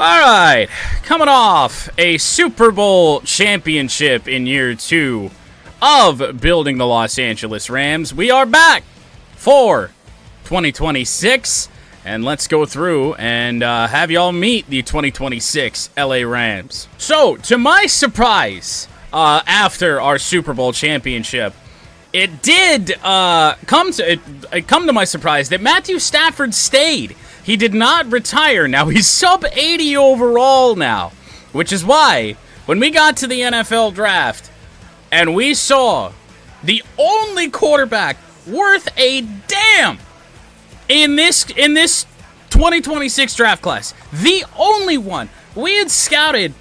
All right, coming off a Super Bowl championship in year 2 of building the Los Angeles Rams, we are back for 2026, and let's go through and have y'all meet the 2026 LA Rams. So, to my surprise, after our Super Bowl championship, it did come to my surprise that Matthew Stafford stayed. He did not retire. Now, he's sub 80 overall now, which is why when we got to the NFL draft and we saw the only quarterback worth a damn in this 2026 draft class, the only one, we had scouted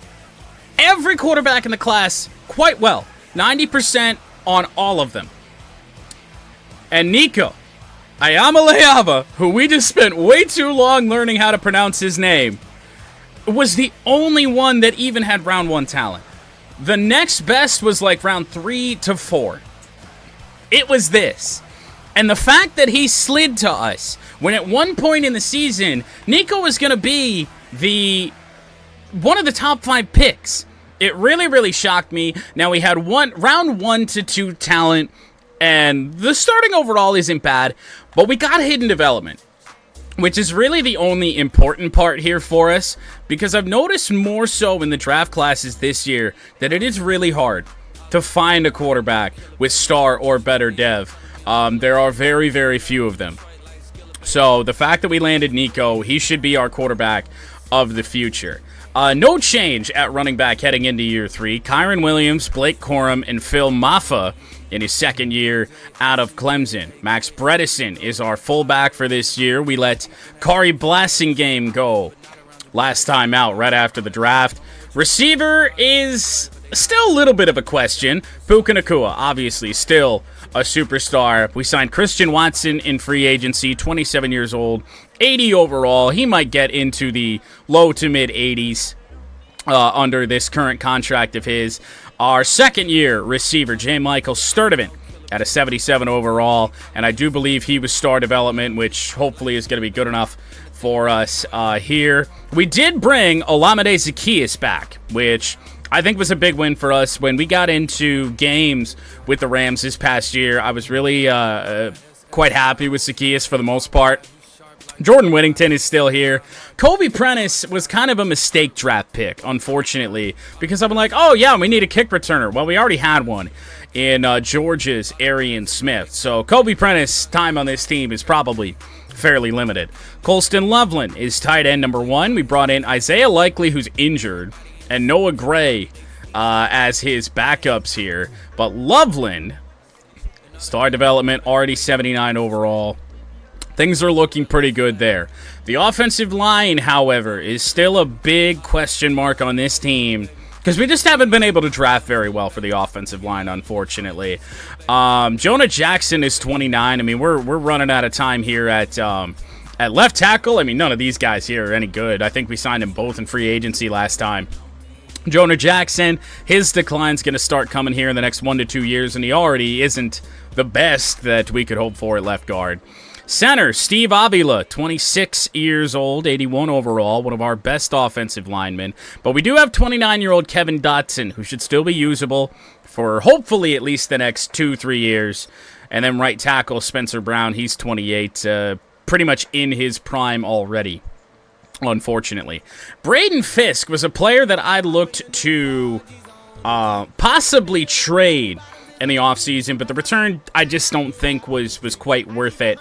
every quarterback in the class quite well, 90% on all of them. And Nico Iamaleava, who we just spent way too long learning how to pronounce his name, was the only one that even had round 1 talent. The next best was like round 3 to 4. It was this. And the fact that he slid to us, when at one point in the season, Nico was going to be one of the top 5 picks. It really, really shocked me. Now, we had round 1 to 2 talent, and the starting overall isn't bad, but we got hidden development, which is really the only important part here for us, because I've noticed more so in the draft classes this year that it is really hard to find a quarterback with star or better dev. There are very, very few of them. So the fact that we landed Nico, he should be our quarterback of the future. No change at running back heading into year 3. Kyron Williams, Blake Corum, and Phil Maffa in his second year out of Clemson. Max Bredesen is our fullback for this year. We let Kari Blasingame go last time out right after the draft. Receiver is still a little bit of a question. Puka Nacua, obviously, still a superstar. We signed Christian Watson in free agency, 27 years old, 80 overall. He might get into the low to mid 80s under this current contract of his. Our second-year receiver, J. Michael Sturdivant, at a 77 overall, and I do believe he was star development, which hopefully is going to be good enough for us here. We did bring Olamide Zaccheaus back, which I think was a big win for us. When we got into games with the Rams this past year, I was really quite happy with Zaccheaus for the most part. Jordan Whittington is still here. Kobe Prentice was kind of a mistake draft pick, unfortunately, because I'm like, oh, yeah, we need a kick returner. Well, we already had one in Georgia's Arian Smith. So Kobe Prentice time on this team is probably fairly limited. Colston Loveland is tight end number 1. We brought in Isaiah Likely, who's injured, and Noah Gray as his backups here. But Loveland, star development, already 79 overall. Things are looking pretty good there. The offensive line, however, is still a big question mark on this team because we just haven't been able to draft very well for the offensive line, unfortunately. Jonah Jackson is 29. I mean, we're running out of time here at left tackle. I mean, none of these guys here are any good. I think we signed them both in free agency last time. Jonah Jackson, his decline's going to start coming here in the next 1 to 2 years, and he already isn't the best that we could hope for at left guard. Center, Steve Avila, 26 years old, 81 overall, one of our best offensive linemen. But we do have 29-year-old Kevin Dotson, who should still be usable for hopefully at least the next 2-3 years. And then right tackle, Spencer Brown, he's 28, pretty much in his prime already, unfortunately. Braden Fisk was a player that I looked to possibly trade in the offseason, but the return I just don't think was quite worth it.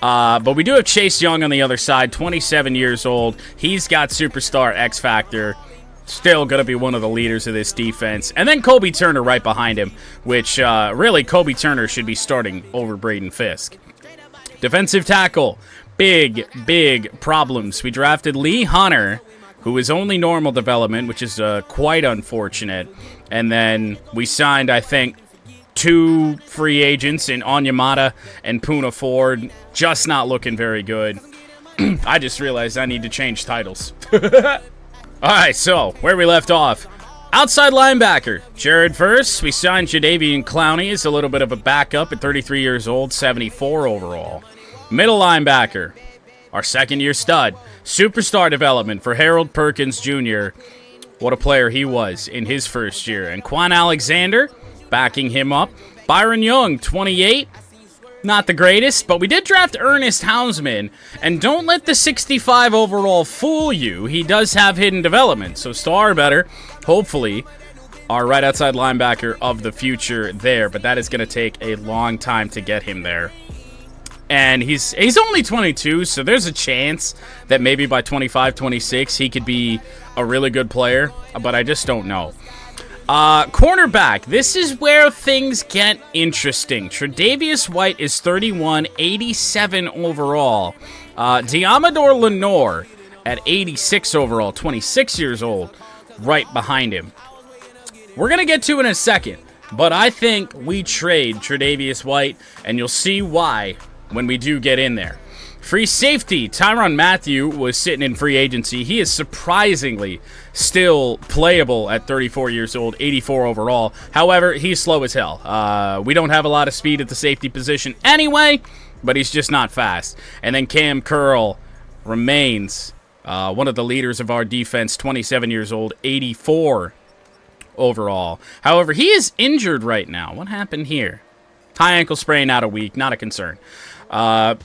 But we do have Chase Young on the other side, 27 years old. He's got superstar X Factor. Still going to be one of the leaders of this defense. And then Kobe Turner right behind him, which really Kobe Turner should be starting over Braden Fisk. Defensive tackle, big problems. We drafted Lee Hunter, who is only normal development, which is quite unfortunate. And then we signed, I think, 2 free agents in Onyemata and Puna Ford. Just not looking very good. I just realized I need to change titles. Alright, so where we left off. Outside linebacker, Jared Verse. We signed Jadeveon Clowney as a little bit of a backup at 33 years old, 74 overall. Middle linebacker, our second-year stud. Superstar development for Harold Perkins Jr. What a player he was in his first year. And Quan Alexander backing him up. Byron Young, 28. Not the greatest, but we did draft Ernest Hausman. And don't let the 65 overall fool you. He does have hidden development. So star better, hopefully, our right outside linebacker of the future there. But that is going to take a long time to get him there. And he's only 22, so there's a chance that maybe by 25, 26, he could be a really good player. But I just don't know. Cornerback. This is where things get interesting. Tre'Davious White is 31, 87 overall. Diamador Lenore at 86 overall, 26 years old, right behind him. We're going to get to it in a second, but I think we trade Tre'Davious White, and you'll see why when we do get in there. Free safety, Tyrann Mathieu was sitting in free agency. He is surprisingly still playable at 34 years old, 84 overall. However, he's slow as hell. We don't have a lot of speed at the safety position anyway, but he's just not fast. And then Cam Curl remains one of the leaders of our defense, 27 years old, 84 overall. However, he is injured right now. What happened here? High ankle sprain, out a week, not a concern.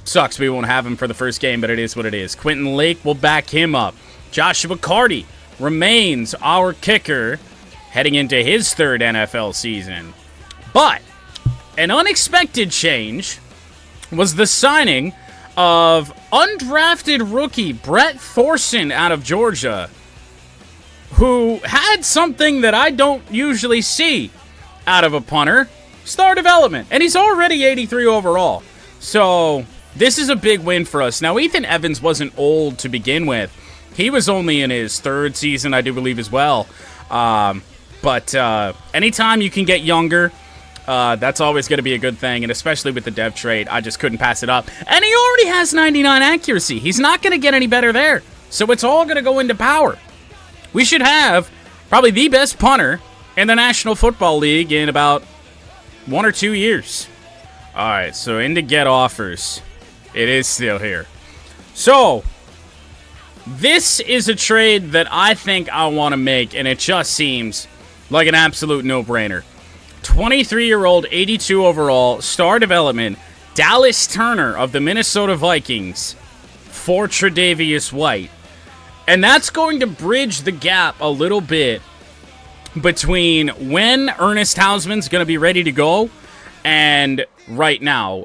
Sucks we won't have him for the first game, but it is what it is. Quentin Lake will back him up. Joshua Carty remains our kicker heading into his third NFL season. But an unexpected change was the signing of undrafted rookie Brett Thorson out of Georgia, who had something that I don't usually see out of a punter, star development, and he's already 83 overall. So this is a big win for us. Now, Ethan Evans wasn't old to begin with. He was only in his third season, I do believe, as well. But anytime you can get younger, that's always going to be a good thing, and especially with the dev trade, I just couldn't pass it up. And he already has 99 accuracy. He's not going to get any better there. So it's all going to go into power. We should have probably the best punter in the National Football League in about 1 or 2 years. All right, so into get offers. It is still here. So this is a trade that I think I want to make, and it just seems like an absolute no-brainer. 23-year-old, 82 overall, star development, Dallas Turner of the Minnesota Vikings for Tre'Davious White. And that's going to bridge the gap a little bit between when Ernest Hausman's going to be ready to go and right now,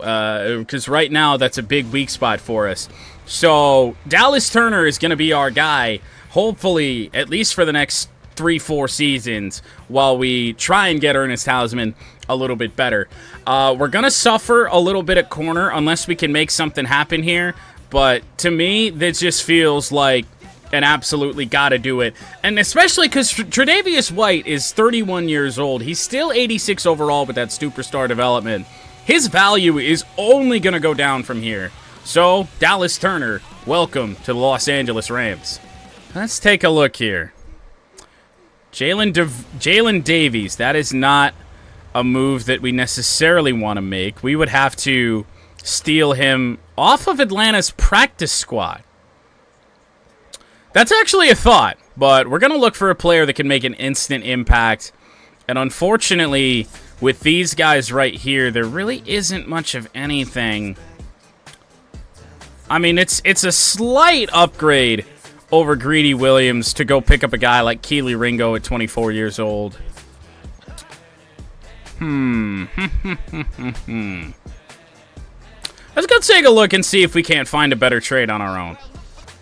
because right now that's a big weak spot for us. So Dallas Turner is going to be our guy, hopefully, at least for the next 3-4 seasons, while we try and get Ernest Hausman a little bit better. We're going to suffer a little bit at corner unless we can make something happen here, but to me, this just feels like an absolutely gotta do it. And especially because Tre'Davious White is 31 years old. He's still 86 overall with that superstar development. His value is only going to go down from here. So, Dallas Turner, welcome to the Los Angeles Rams. Let's take a look here. Jalen Davies, that is not a move that we necessarily want to make. We would have to steal him off of Atlanta's practice squad. That's actually a thought, but we're going to look for a player that can make an instant impact. And unfortunately, with these guys right here, there really isn't much of anything. I mean, it's a slight upgrade over Greedy Williams to go pick up a guy like Keely Ringo at 24 years old. Let's go take a look and see if we can't find a better trade on our own.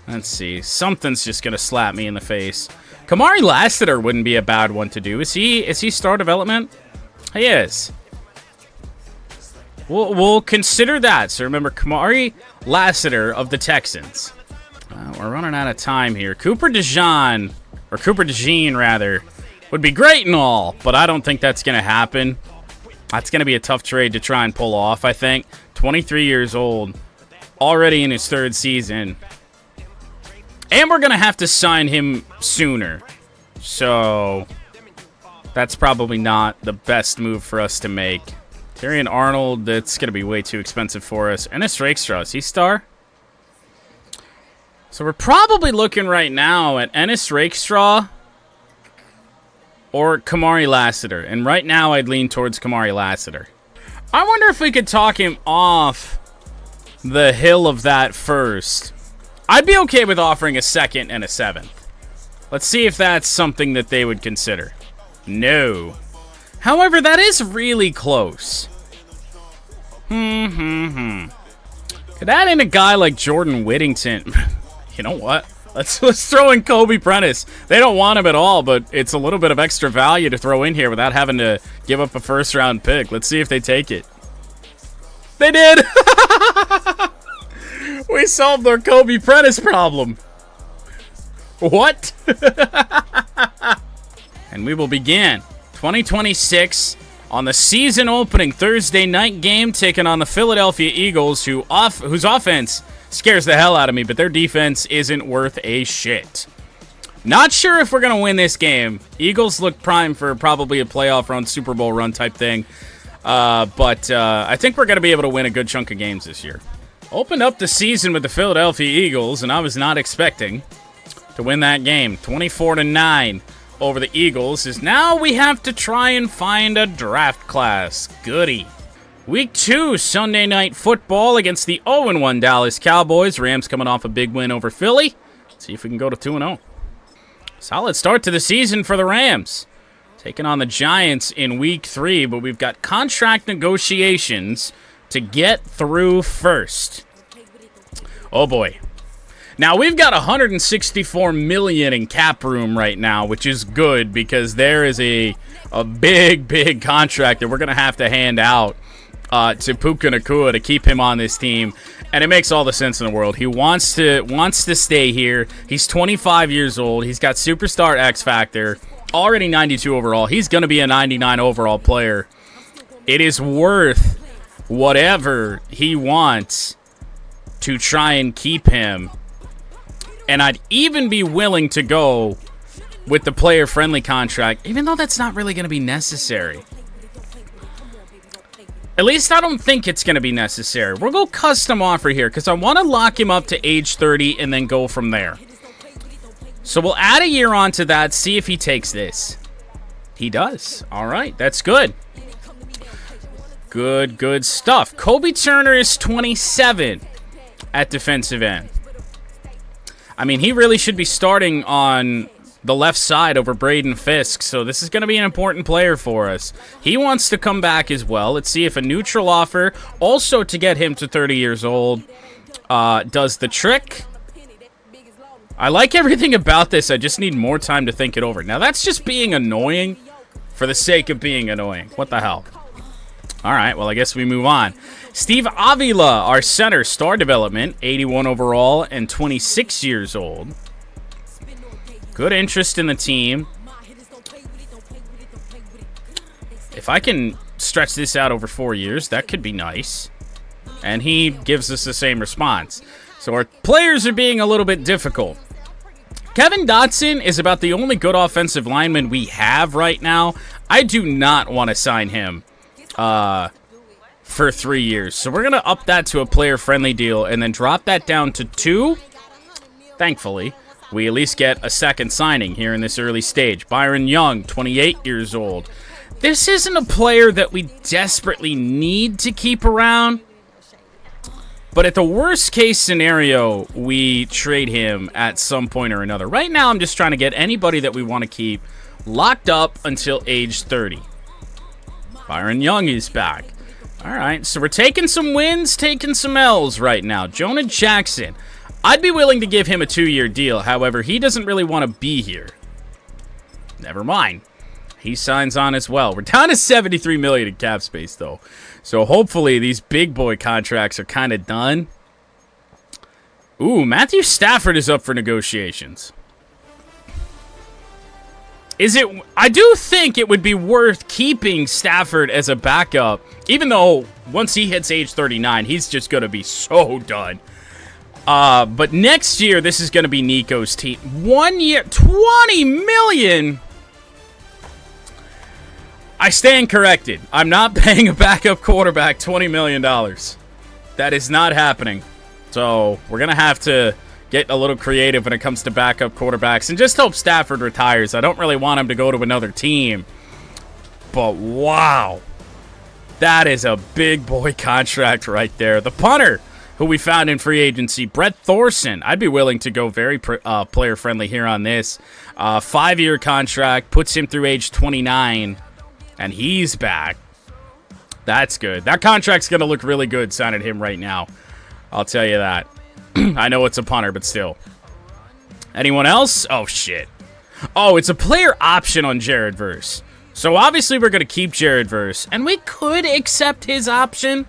Let's see. Something's just going to slap me in the face. Kamari Lassiter wouldn't be a bad one to do. Is he star development? He is. We'll consider that. So remember, Kamari Lassiter of the Texans. We're running out of time here. Cooper DeJean, rather, would be great and all, but I don't think that's going to happen. That's going to be a tough trade to try and pull off, I think. 23 years old, already in his third season. And we're going to have to sign him sooner. So that's probably not the best move for us to make. Terrion Arnold, that's going to be way too expensive for us. Ennis Rakestraw, is he star? So we're probably looking right now at Ennis Rakestraw or Kamari Lassiter. And right now I'd lean towards Kamari Lassiter. I wonder if we could talk him off the hill of that first. I'd be okay with offering a second and a seventh. Let's see if that's something that they would consider. No. However, that is really close. Could add in a guy like Jordan Whittington. You know what? Let's throw in Kobe Prentice. They don't want him at all, but it's a little bit of extra value to throw in here without having to give up a first-round pick. Let's see if they take it. They did! We solved their Kobe Prentice problem. What? And we will begin 2026 on the season opening Thursday night game, taking on the Philadelphia Eagles, whose offense scares the hell out of me, but their defense isn't worth a shit. Not sure if we're going to win this game. Eagles look prime for probably a playoff run, Super Bowl run type thing. But I think we're going to be able to win a good chunk of games this year. Opened up the season with the Philadelphia Eagles, and I was not expecting to win that game. 24-9 over the Eagles, is now we have to try and find a draft class. Goody. Week 2, Sunday Night Football against the 0-1 Dallas Cowboys. Rams coming off a big win over Philly. Let's see if we can go to 2-0. Solid start to the season for the Rams. Taking on the Giants in Week 3, but we've got contract negotiations to get through first. Oh boy. Now, we've got $164 million in cap room right now, which is good because there is a big contract that we're going to have to hand out to Puka Nacua to keep him on this team. And it makes all the sense in the world. He wants to stay here. He's 25 years old. He's got superstar X Factor. Already 92 overall. He's going to be a 99 overall player. It is worth whatever he wants to try and keep him. And I'd even be willing to go with the player-friendly contract, even though that's not really going to be necessary. At least I don't think it's going to be necessary. We'll go custom offer here because I want to lock him up to age 30 and then go from there. So we'll add a year onto that, see if he takes this. He does. All right, that's good. Good stuff. Kobe Turner is 27 at defensive end. I mean, he really should be starting on the left side over Braden Fisk, so this is going to be an important player for us. He wants to come back as well. Let's see if a neutral offer, also to get him to 30 years old, does the trick. I like everything about this. I just need more time to think it over. Now, that's just being annoying for the sake of being annoying. What the hell? All right, well, I guess we move on. Steve Avila, our center, star development, 81 overall and 26 years old. Good interest in the team. If I can stretch this out over 4 years, that could be nice. And he gives us the same response. So our players are being a little bit difficult. Kevin Dotson is about the only good offensive lineman we have right now. I do not want to sign him for 3 years. So we're going to up that to a player-friendly deal and then drop that down to 2. Thankfully, we at least get a second signing here in this early stage. Byron Young, 28 years old. This isn't a player that we desperately need to keep around. But at the worst case scenario, we trade him at some point or another. Right now, I'm just trying to get anybody that we want to keep locked up until age 30. Byron Young is back. All right, so we're taking some wins, taking some L's right now. Jonah Jackson. I'd be willing to give him a 2-year deal. However, he doesn't really want to be here. Never mind. He signs on as well. We're down to $73 million in cap space, though. So hopefully these big boy contracts are kind of done. Ooh, Matthew Stafford is up for negotiations. I do think it would be worth keeping Stafford as a backup, even though once he hits age 39, he's just going to be so done. But next year, this is going to be Nico's team. 1 year, $20 million. I stand corrected. I'm not paying a backup quarterback $20 million. That is not happening. So we're going to have to get a little creative when it comes to backup quarterbacks and just hope Stafford retires. I don't really want him to go to another team. But wow, that is a big boy contract right there. The punter, who we found in free agency, Brett Thorson. I'd be willing to go very player-friendly here on this. 5-year contract, puts him through age 29, and he's back. That's good. That contract's going to look really good signing him right now. I'll tell you that. I know it's a punter, but still. Anyone else? Oh, shit. Oh, it's a player option on Jared Verse. So, obviously, we're going to keep Jared Verse. And we could accept his option.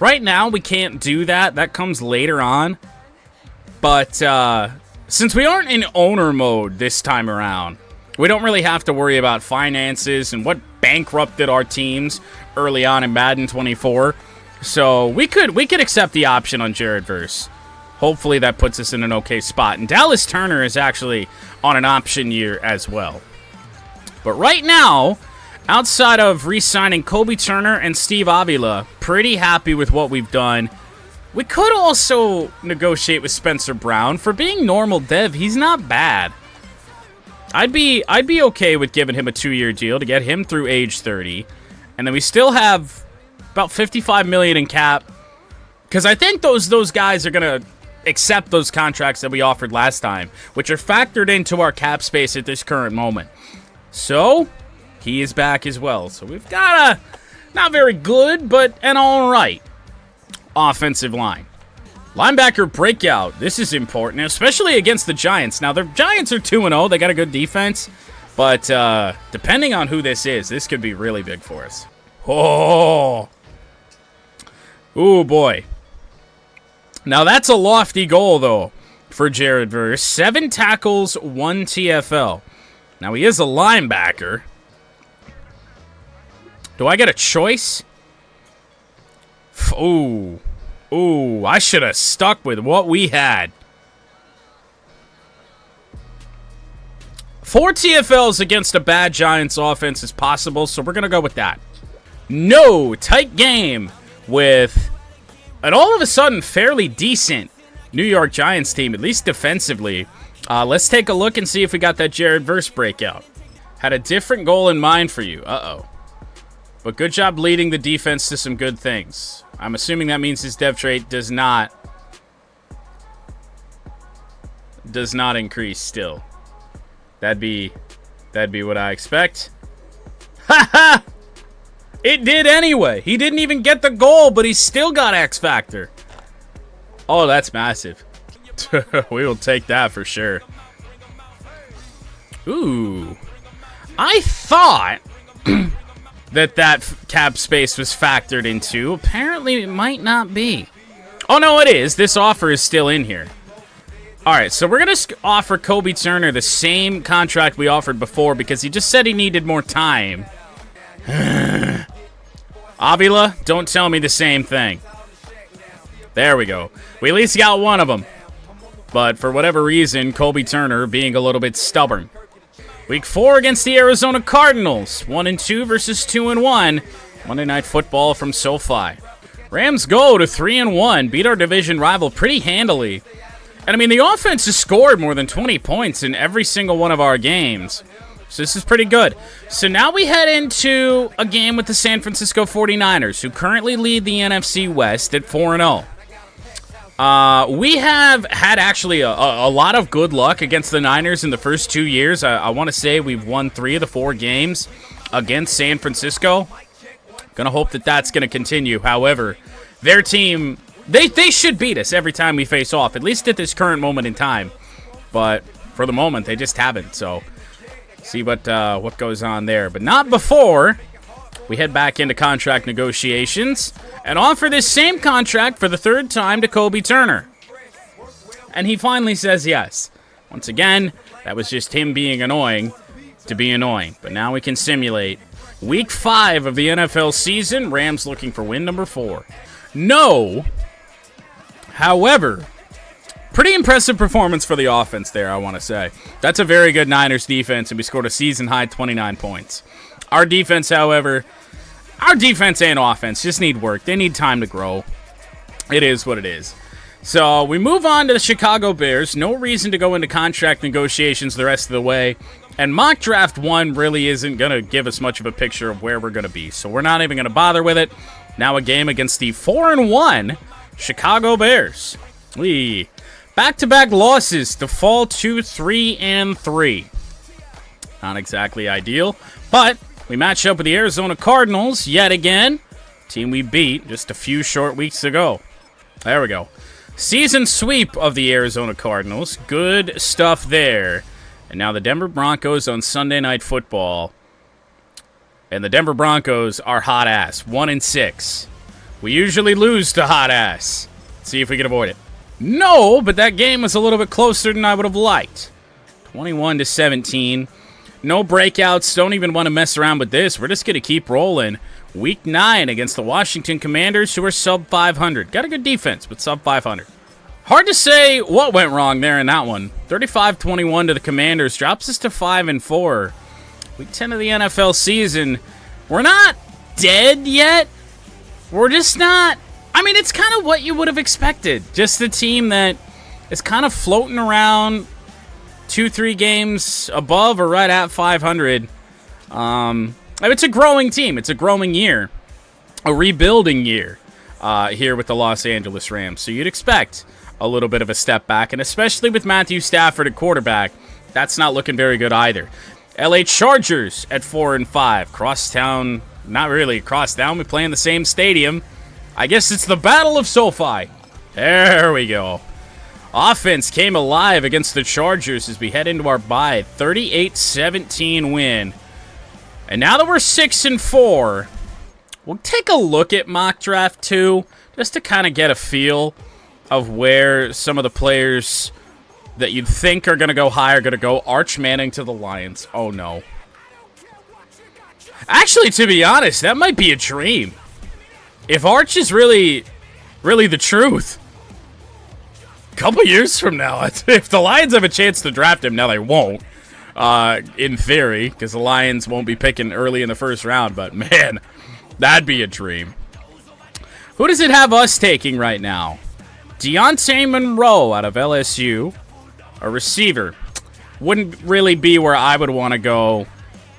Right now, we can't do that. That comes later on. But, since we aren't in owner mode this time around, we don't really have to worry about finances and what bankrupted our teams early on in Madden 24. So we could accept the option on Jared Verse. Hopefully that puts us in an okay spot. And Dallas Turner is actually on an option year as well. But right now, outside of re-signing Kobe Turner and Steve Avila, pretty happy with what we've done. We could also negotiate with Spencer Brown. For being normal dev, he's not bad. I'd be okay with giving him a 2-year deal to get him through age 30. And then we still have about $55 million in cap. Because I think those guys are going to accept those contracts that we offered last time, which are factored into our cap space at this current moment. So, he is back as well. So we've got a not very good, but an alright offensive line. Linebacker breakout. This is important, especially against the Giants. Now, the Giants are 2-0. They got a good defense. But depending on who this is, this could be really big for us. Oh. Ooh, boy. Now, that's a lofty goal, though, for Jared Verse. 7 tackles, 1 TFL. Now, he is a linebacker. Do I get a choice? Ooh. Ooh, I should have stuck with what we had. 4 TFLs against a bad Giants offense is possible, so we're going to go with that. No, tight game with an all of a sudden fairly decent New York Giants team, at least defensively. Let's take a look and see if we got that Jared Verse breakout. Had a different goal in mind for you. Uh-oh. But good job leading the defense to some good things. I'm assuming that means his dev trait does not increase still. That'd be what I expect. Ha ha! It did anyway. He didn't even get the goal, but he still got X Factor. Oh, that's massive. We will take that for sure. Ooh. I thought that cap space was factored into. Apparently, it might not be. Oh, no, it is. This offer is still in here. All right, so we're going to offer Kobe Turner the same contract we offered before because he just said he needed more time. Avila, don't tell me the same thing. There we go. We at least got one of them. But for whatever reason, Kobe Turner being a little bit stubborn. Week 4 against the Arizona Cardinals. 1-2 versus 2-1. Monday Night Football from SoFi. Rams go to 3-1. Beat our division rival pretty handily. And I mean, the offense has scored more than 20 points in every single one of our games. So this is pretty good. So now we head into a game with the San Francisco 49ers, who currently lead the NFC West at 4-0. We have had actually a lot of good luck against the Niners in the first 2 years. I want to say we've won 3 of the 4 games against San Francisco. Gonna hope that that's going to continue. However, their team, they should beat us every time we face off, at least at this current moment in time. But for the moment, they just haven't. So see what goes on there. But not before we head back into contract negotiations and offer this same contract for the 3rd time to Kobe Turner. And he finally says yes. Once again, that was just him being annoying to be annoying. But now we can simulate Week 5 of the NFL season. Rams looking for win number 4. No. However, pretty impressive performance for the offense there, I want to say. That's a very good Niners defense, and we scored a season-high 29 points. Our defense, however, our defense and offense just need work. They need time to grow. It is what it is. So we move on to the Chicago Bears. No reason to go into contract negotiations the rest of the way. And mock draft 1 really isn't going to give us much of a picture of where we're going to be. So we're not even going to bother with it. Now a game against the 4-1 Chicago Bears. Back-to-back losses to fall to 3-3. Not exactly ideal. But we match up with the Arizona Cardinals yet again. Team we beat just a few short weeks ago. There we go. Season sweep of the Arizona Cardinals. Good stuff there. And now the Denver Broncos on Sunday Night Football. And the Denver Broncos are hot ass. 1-6. We usually lose to hot ass. Let's see if we can avoid it. No, but that game was a little bit closer than I would have liked. 21-17. No breakouts. Don't even want to mess around with this. We're just going to keep rolling. Week 9 against the Washington Commanders, who are sub 500. Got a good defense, but sub 500. Hard to say what went wrong there in that one. 35-21 to the Commanders. Drops us to 5-4. Week 10 of the NFL season. We're not dead yet. We're just not... I mean, it's kind of what you would have expected. Just a team that is kind of floating around 2-3 games above or right at 500. It's a growing team. It's a growing year. A rebuilding year here with the Los Angeles Rams. So you'd expect a little bit of a step back, and especially with Matthew Stafford at quarterback, that's not looking very good either. LA Chargers at 4-5. Crosstown, not really crosstown. We play in the same stadium. I guess it's the Battle of SoFi. There we go. Offense came alive against the Chargers as we head into our bye. 38-17 win. And now that we're 6-4, we'll take a look at mock draft 2 just to kind of get a feel of where some of the players that you'd think are going to go high are going to go. Arch Manning to the Lions. Oh, no. Actually, to be honest, that might be a dream. If Arch is really the truth, a couple years from now, if the Lions have a chance to draft him, now they won't, in theory, because the Lions won't be picking early in the first round, but man, that'd be a dream. Who does it have us taking right now? Deontay Monroe out of LSU, a receiver. Wouldn't really be where I would want to go.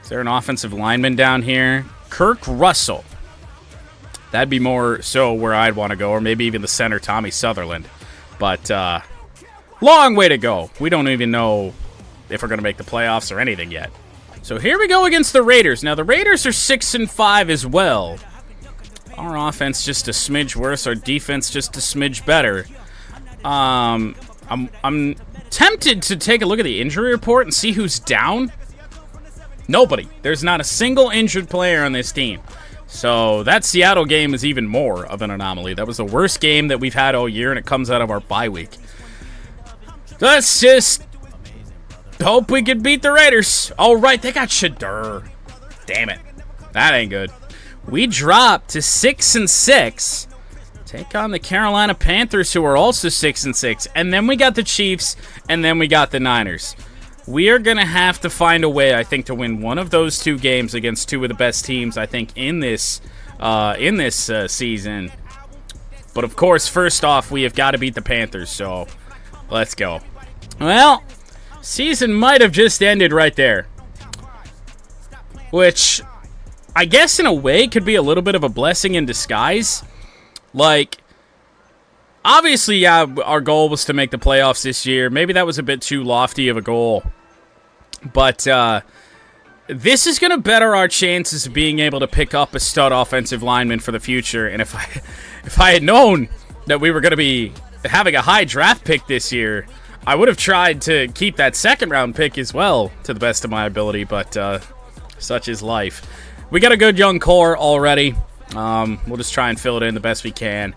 Is there an offensive lineman down here? Kirk Russell. That'd be more so where I'd want to go, or maybe even the center, Tommy Sutherland. But long way to go. We don't even know if we're going to make the playoffs or anything yet. So here we go against the Raiders. Now the Raiders are 6-5 as well. Our offense just a smidge worse. Our defense just a smidge better. I'm tempted to take a look at the injury report and see who's down. Nobody. There's not a single injured player on this team. So that Seattle game is even more of an anomaly. That was the worst game that we've had all year, and it comes out of our bye week. Let's just hope we can beat the Raiders. Oh, right, they got Shadur. Damn it. That ain't good. We dropped to 6-6. Take on the Carolina Panthers, who are also 6-6. And then we got the Chiefs, and then we got the Niners. We are going to have to find a way, I think, to win one of those two games against two of the best teams, I think, in this season. But, of course, first off, we have got to beat the Panthers, so let's go. Well, season might have just ended right there. Which, I guess in a way, could be a little bit of a blessing in disguise. Like, obviously, yeah, our goal was to make the playoffs this year. Maybe that was a bit too lofty of a goal. But this is going to better our chances of being able to pick up a stud offensive lineman for the future. And if I had known that we were going to be having a high draft pick this year, I would have tried to keep that second-round pick as well, to the best of my ability. But such is life. We got a good young core already. We'll just try and fill it in the best we can.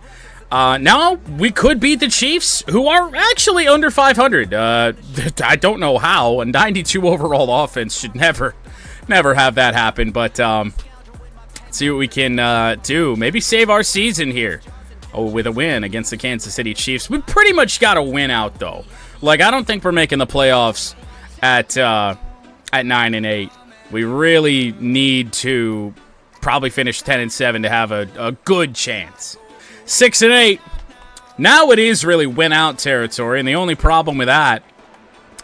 Now, we could beat the Chiefs, who are actually under 500. I don't know how. A 92 overall offense should never have that happen. But let's see what we can do. Maybe save our season here. Oh, with a win against the Kansas City Chiefs. We pretty much got a win out, though. Like, I don't think we're making the playoffs at 9-8. We really need to probably finish 10-7 to have a good chance. 6-8. Now it is really win-out territory, and the only problem with that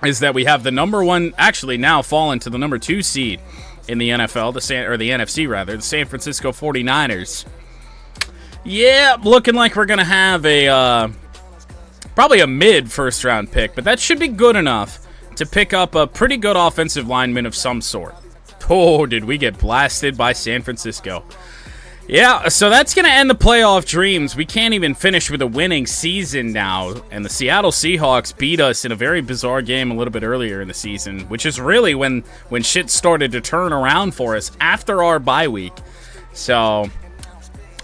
is that we have the number one, actually now fallen to the number 2 seed in the NFL, or the NFC rather, the San Francisco 49ers. Yeah, looking like we're going to have a, probably a mid first round pick, but that should be good enough to pick up a pretty good offensive lineman of some sort. Oh, did we get blasted by San Francisco. Yeah, so that's going to end the playoff dreams. We can't even finish with a winning season now. And the Seattle Seahawks beat us in a very bizarre game a little bit earlier in the season, which is really when shit started to turn around for us after our bye week. So,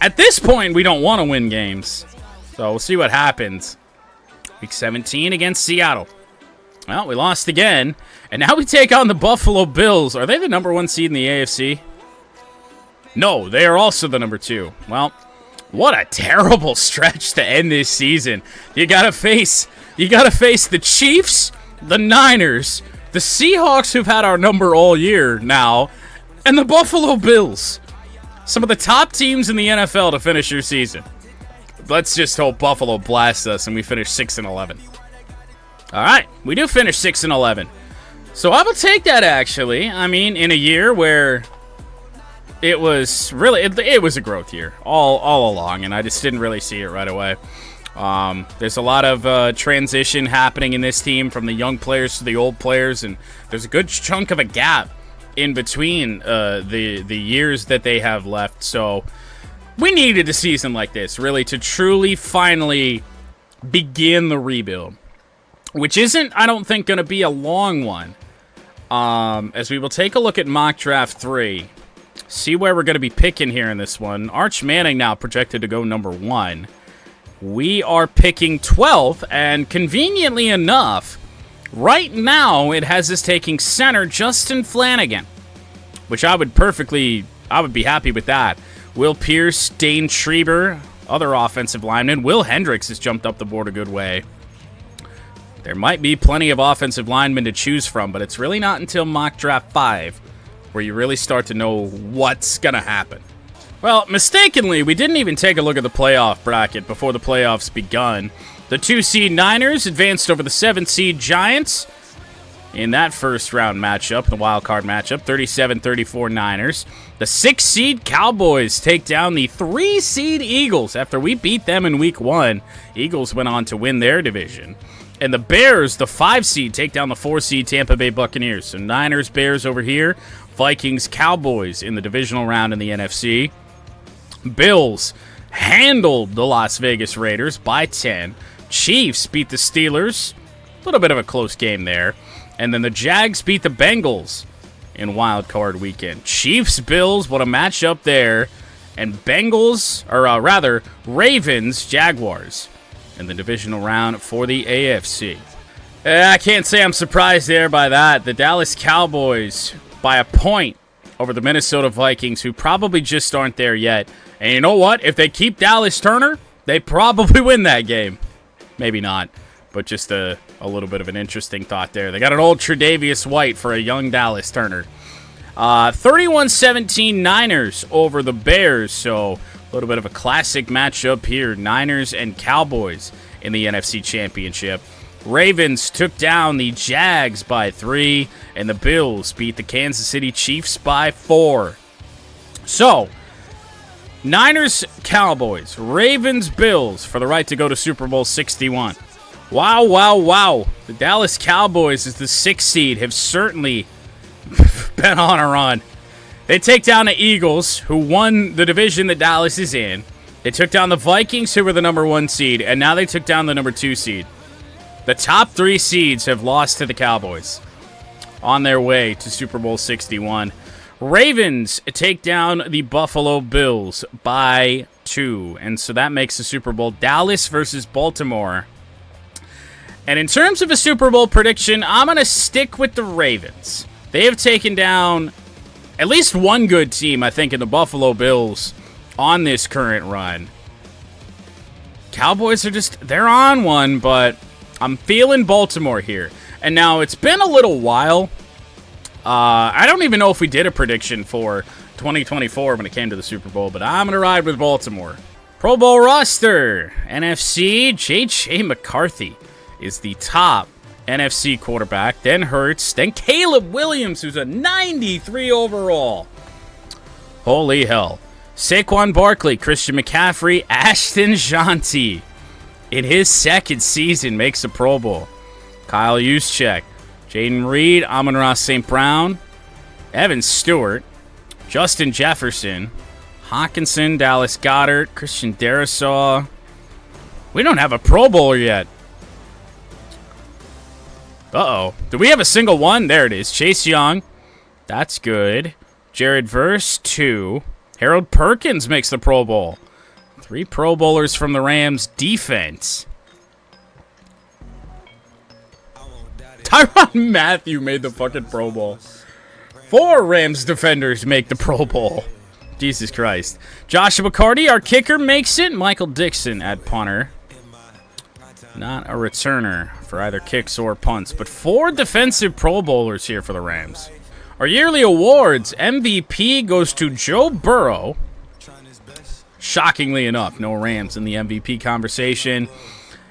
at this point, we don't want to win games. So, we'll see what happens. Week 17 against Seattle. Well, we lost again. And now we take on the Buffalo Bills. Are they the number 1 seed in the AFC? No, they are also the number 2. Well, what a terrible stretch to end this season. You gotta face the Chiefs, the Niners, the Seahawks, who've had our number all year now, and the Buffalo Bills. Some of the top teams in the NFL to finish your season. Let's just hope Buffalo blasts us and we finish 6-11. All right, we do finish 6-11. So I will take that, actually. I mean, in a year where it was really, it was a growth year all along, and I just didn't really see it right away. There's a lot of transition happening in this team from the young players to the old players, and there's a good chunk of a gap in between the years that they have left. So we needed a season like this, really, to truly, finally begin the rebuild, which isn't, I don't think, going to be a long one, as we will take a look at Mock Draft 3. See where we're going to be picking here in this one. Arch Manning now projected to go number 1. We are picking 12th, and conveniently enough, right now it has us taking center Justin Flanagan, which I would be happy with that. Will Pierce, Dane Schreiber, other offensive linemen. Will Hendricks has jumped up the board a good way. There might be plenty of offensive linemen to choose from, but it's really not until Mock Draft 5 where you really start to know what's going to happen. Well, mistakenly, we didn't even take a look at the playoff bracket before the playoffs begun. The 2-seed Niners advanced over the 7-seed Giants in that first-round matchup, the wild-card matchup, 37-34 Niners. The 6-seed Cowboys take down the 3-seed Eagles. After we beat them in Week 1, Eagles went on to win their division. And the Bears, the 5-seed, take down the 4-seed Tampa Bay Buccaneers. So Niners, Bears over here. Vikings, Cowboys in the divisional round in the NFC. Bills handled the Las Vegas Raiders by 10. Chiefs beat the Steelers. A little bit of a close game there. And then the Jags beat the Bengals in Wild Card Weekend. Chiefs, Bills, what a matchup there. And Ravens, Jaguars in the divisional round for the AFC. I can't say I'm surprised there by that. The Dallas Cowboys by a point over the Minnesota Vikings, who probably just aren't there yet. And you know what? If they keep Dallas Turner, they probably win that game. Maybe not, but just a little bit of an interesting thought there. They got an old Tre'Davious White for a young Dallas Turner. 31-17 Niners over the Bears, so a little bit of a classic matchup here. Niners and Cowboys in the NFC Championship. Ravens took down the Jags by 3, and the Bills beat the Kansas City Chiefs by 4. So, Niners, Cowboys, Ravens, Bills for the right to go to Super Bowl 61. Wow, wow, wow. The Dallas Cowboys as the 6th seed have certainly been on a run. They take down the Eagles, who won the division that Dallas is in. They took down the Vikings, who were the number 1 seed, and now they took down the number 2 seed. The top 3 seeds have lost to the Cowboys on their way to Super Bowl 61. Ravens take down the Buffalo Bills by 2, and so that makes the Super Bowl Dallas versus Baltimore. And in terms of a Super Bowl prediction, I'm going to stick with the Ravens. They have taken down at least one good team, I think, in the Buffalo Bills on this current run. Cowboys are they're on one, but I'm feeling Baltimore here. And now, it's been a little while. I don't even know if we did a prediction for 2024 when it came to the Super Bowl, but I'm going to ride with Baltimore. Pro Bowl roster. NFC, J.J. McCarthy is the top NFC quarterback. Then Hurts. Then Caleb Williams, who's a 93 overall. Holy hell. Saquon Barkley, Christian McCaffrey, Ashton Jeanty in his second season makes the Pro Bowl. Kyle Juszczyk, Jaden Reed, Amon-Ra St. Brown, Evan Stewart, Justin Jefferson, Hawkinson, Dallas Goedert, Christian Darrisaw. We don't have a Pro Bowler yet. Uh-oh. Do we have a single one? There it is. Chase Young. That's good. Jared Verse, 2. Harold Perkins makes the Pro Bowl. 3 Pro Bowlers from the Rams defense. Tyrann Mathieu made the fucking Pro Bowl. 4 Rams defenders make the Pro Bowl. Jesus Christ. Joshua McCarty, our kicker, makes it. Michael Dixon at punter. Not a returner for either kicks or punts, but 4 defensive Pro Bowlers here for the Rams. Our yearly awards, MVP goes to Joe Burrow. Shockingly enough, no Rams in the MVP conversation.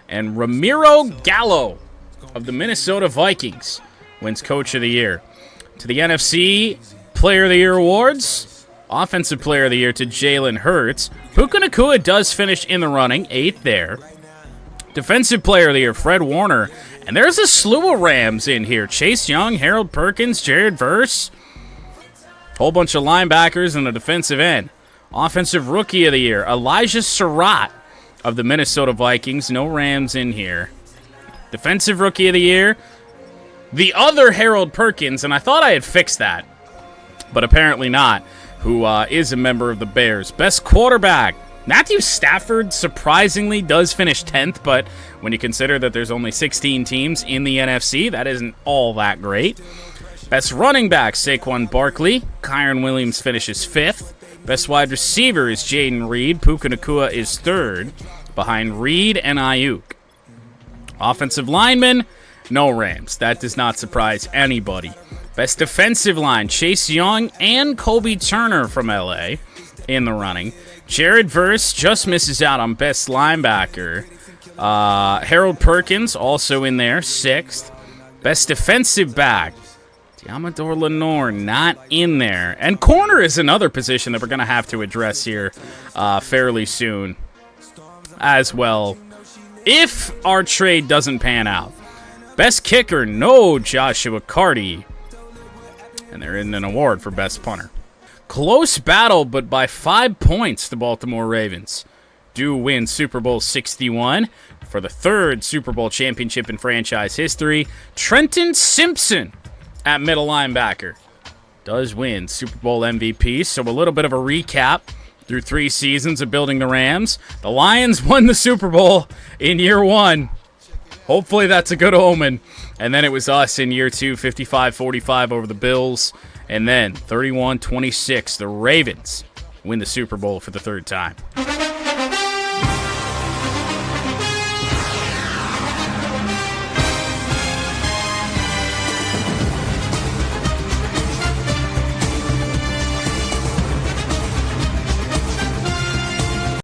And Ramiro Gallo of the Minnesota Vikings wins Coach of the Year. To the NFC Player of the Year awards, Offensive Player of the Year to Jalen Hurts. Puka Nacua does finish in the running, 8th there. Defensive Player of the Year, Fred Warner. And there's a slew of Rams in here. Chase Young, Harold Perkins, Jared Verse. Whole bunch of linebackers and a defensive end. Offensive Rookie of the Year, Elijah Surratt of the Minnesota Vikings. No Rams in here. Defensive Rookie of the Year, the other Harold Perkins, and I thought I had fixed that, but apparently not, who is a member of the Bears. Best quarterback, Matthew Stafford surprisingly does finish 10th, but when you consider that there's only 16 teams in the NFC, that isn't all that great. Best running back, Saquon Barkley. Kyren Williams finishes 5th. Best wide receiver is Jaden Reed. Puka Nacua is 3rd, behind Reed and Ayuk. Offensive lineman, no Rams. That does not surprise anybody. Best defensive line, Chase Young and Kobe Turner from LA in the running. Jared Verse just misses out on best linebacker. Harold Perkins also in there, 6th. Best defensive back, Amador Lenore not in there. And corner is another position that we're going to have to address here fairly soon as well, if our trade doesn't pan out. Best kicker, no Joshua McCarty. And they're in an award for best punter. Close battle, but by 5 points, the Baltimore Ravens do win Super Bowl 61 for the 3rd Super Bowl championship in franchise history. Trenton Simpson at middle linebacker does win Super Bowl MVP. So a little bit of a recap through 3 seasons of building the Rams. The Lions won the Super Bowl in year 1. Hopefully that's a good omen. And then it was us in year 2, 55-45 over the Bills. And then 31-26, the Ravens win the Super Bowl for the 3rd time.